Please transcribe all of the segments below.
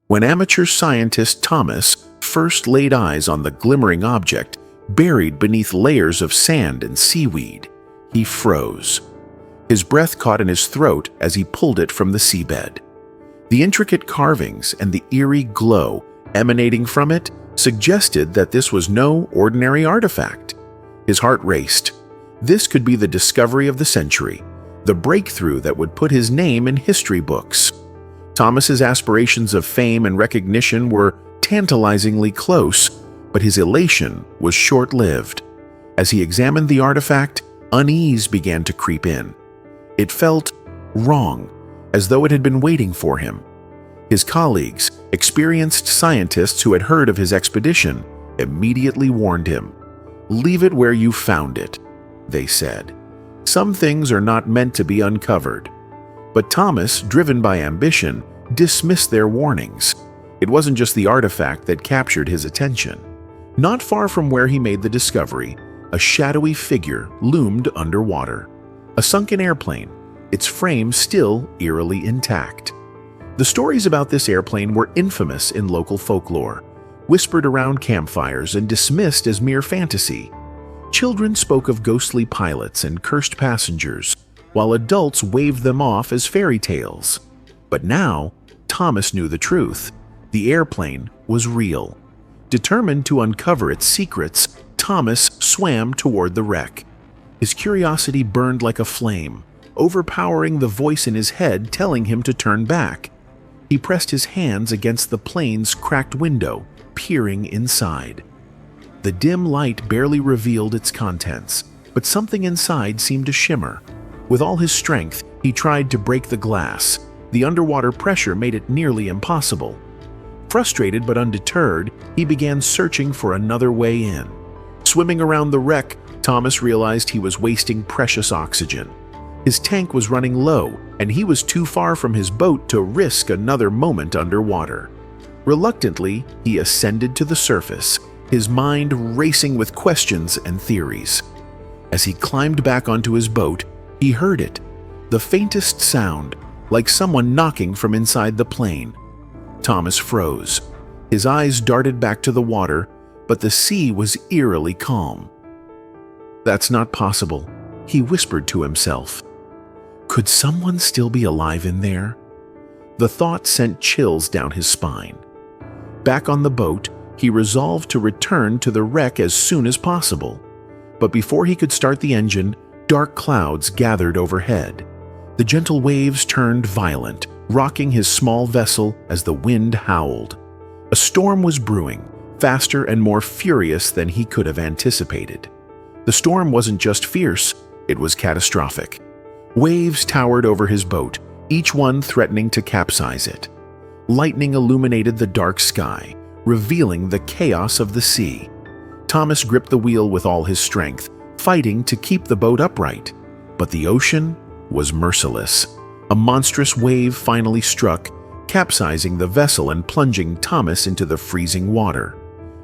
When amateur scientist Thomas first laid eyes on the glimmering object buried beneath layers of sand and seaweed, he froze. His breath caught in his throat as he pulled it from the seabed. The intricate carvings and the eerie glow emanating from it suggested that this was no ordinary artifact. His heart raced. This could be the discovery of the century, the breakthrough that would put his name in history books. Thomas's aspirations of fame and recognition were tantalizingly close, but his elation was short-lived. As he examined the artifact, unease began to creep in. It felt wrong, as though it had been waiting for him. His colleagues, experienced scientists who had heard of his expedition, immediately warned him. "Leave it where you found it," they said. "Some things are not meant to be uncovered." But Thomas, driven by ambition, dismissed their warnings. It wasn't just the artifact that captured his attention. Not far from where he made the discovery, a shadowy figure loomed underwater. A sunken airplane, its frame still eerily intact. The stories about this airplane were infamous in local folklore, whispered around campfires and dismissed as mere fantasy. Children spoke of ghostly pilots and cursed passengers, while adults waved them off as fairy tales. But now, Thomas knew the truth. The airplane was real. Determined to uncover its secrets, Thomas swam toward the wreck. His curiosity burned like a flame, overpowering the voice in his head telling him to turn back. He pressed his hands against the plane's cracked window, peering inside. The dim light barely revealed its contents, but something inside seemed to shimmer. With all his strength, he tried to break the glass. The underwater pressure made it nearly impossible. Frustrated but undeterred, he began searching for another way in. Swimming around the wreck, Thomas realized he was wasting precious oxygen. His tank was running low, and he was too far from his boat to risk another moment underwater. Reluctantly, he ascended to the surface, his mind racing with questions and theories. As he climbed back onto his boat, he heard it, the faintest sound, like someone knocking from inside the plane. Thomas froze. His eyes darted back to the water, but the sea was eerily calm. "That's not possible," he whispered to himself. Could someone still be alive in there? The thought sent chills down his spine. Back on the boat, he resolved to return to the wreck as soon as possible. But before he could start the engine, dark clouds gathered overhead. The gentle waves turned violent, rocking his small vessel as the wind howled. A storm was brewing, faster and more furious than he could have anticipated. The storm wasn't just fierce, it was catastrophic. Waves towered over his boat, each one threatening to capsize it. Lightning illuminated the dark sky, revealing the chaos of the sea. Thomas gripped the wheel with all his strength, fighting to keep the boat upright. But the ocean was merciless. A monstrous wave finally struck, capsizing the vessel and plunging Thomas into the freezing water.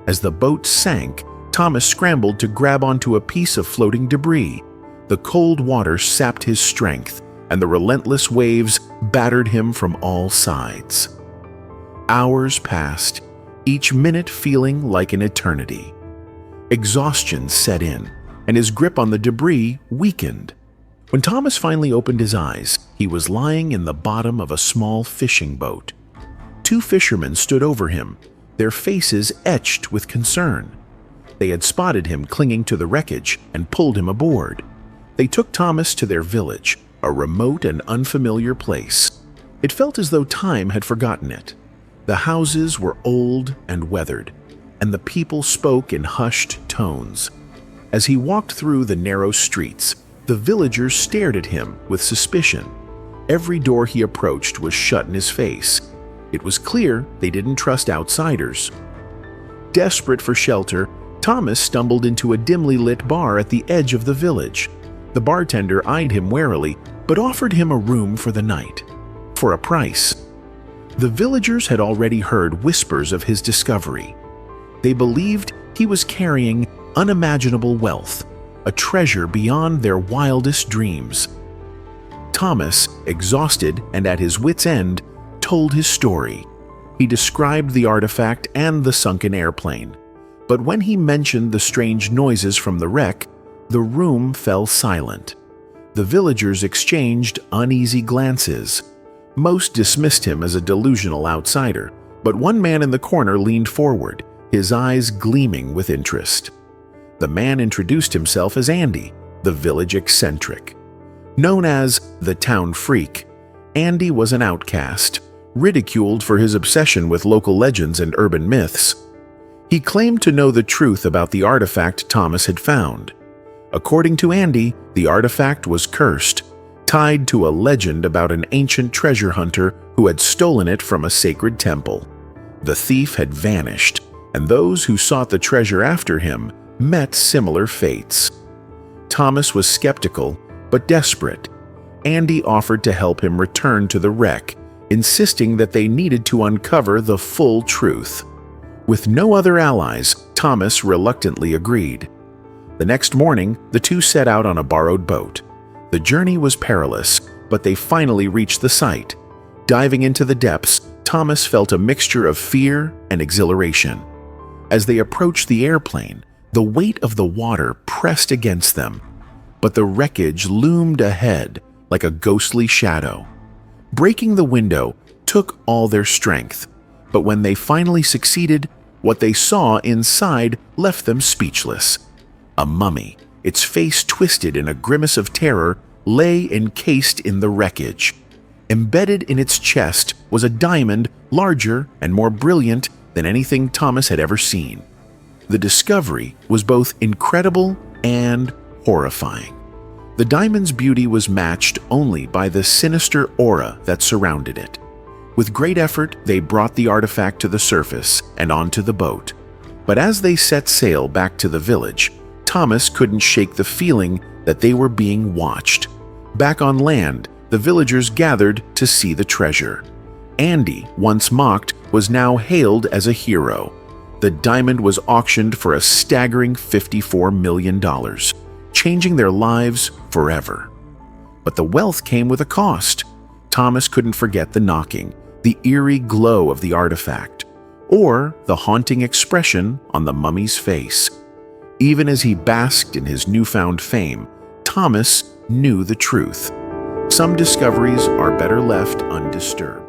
As the boat sank, Thomas scrambled to grab onto a piece of floating debris. The cold water sapped his strength, and the relentless waves battered him from all sides. Hours passed, each minute feeling like an eternity. Exhaustion set in, and his grip on the debris weakened. When Thomas finally opened his eyes, he was lying in the bottom of a small fishing boat. Two fishermen stood over him, their faces etched with concern. They had spotted him clinging to the wreckage and pulled him aboard. They took Thomas to their village, a remote and unfamiliar place. It felt as though time had forgotten it. The houses were old and weathered, and the people spoke in hushed tones. As he walked through the narrow streets, the villagers stared at him with suspicion. Every door he approached was shut in his face. It was clear they didn't trust outsiders. Desperate for shelter, Thomas stumbled into a dimly lit bar at the edge of the village. The bartender eyed him warily, but offered him a room for the night, for a price. The villagers had already heard whispers of his discovery. They believed he was carrying unimaginable wealth, a treasure beyond their wildest dreams. Thomas, exhausted and at his wits' end, told his story. He described the artifact and the sunken airplane. But when he mentioned the strange noises from the wreck, the room fell silent. The villagers exchanged uneasy glances. Most dismissed him as a delusional outsider, but one man in the corner leaned forward, his eyes gleaming with interest. The man introduced himself as Andy, the village eccentric. Known as the town freak, Andy was an outcast, ridiculed for his obsession with local legends and urban myths. He claimed to know the truth about the artifact Thomas had found. According to Andy, the artifact was cursed, tied to a legend about an ancient treasure hunter who had stolen it from a sacred temple. The thief had vanished, and those who sought the treasure after him met similar fates. Thomas was skeptical, but desperate. Andy offered to help him return to the wreck, insisting that they needed to uncover the full truth. With no other allies, Thomas reluctantly agreed. The next morning, the two set out on a borrowed boat. The journey was perilous, but they finally reached the site. Diving into the depths, Thomas felt a mixture of fear and exhilaration. As they approached the airplane, the weight of the water pressed against them, but the wreckage loomed ahead like a ghostly shadow. Breaking the window took all their strength, but when they finally succeeded, what they saw inside left them speechless. A mummy, its face twisted in a grimace of terror, lay encased in the wreckage. Embedded in its chest was a diamond larger and more brilliant than anything Thomas had ever seen. The discovery was both incredible and horrifying. The diamond's beauty was matched only by the sinister aura that surrounded it. With great effort, they brought the artifact to the surface and onto the boat. But as they set sail back to the village, Thomas couldn't shake the feeling that they were being watched. Back on land, the villagers gathered to see the treasure. Andy, once mocked, was now hailed as a hero. The diamond was auctioned for a staggering $54 million, changing their lives forever. But the wealth came with a cost. Thomas couldn't forget the knocking, the eerie glow of the artifact, or the haunting expression on the mummy's face. Even as he basked in his newfound fame, Thomas knew the truth. Some discoveries are better left undisturbed.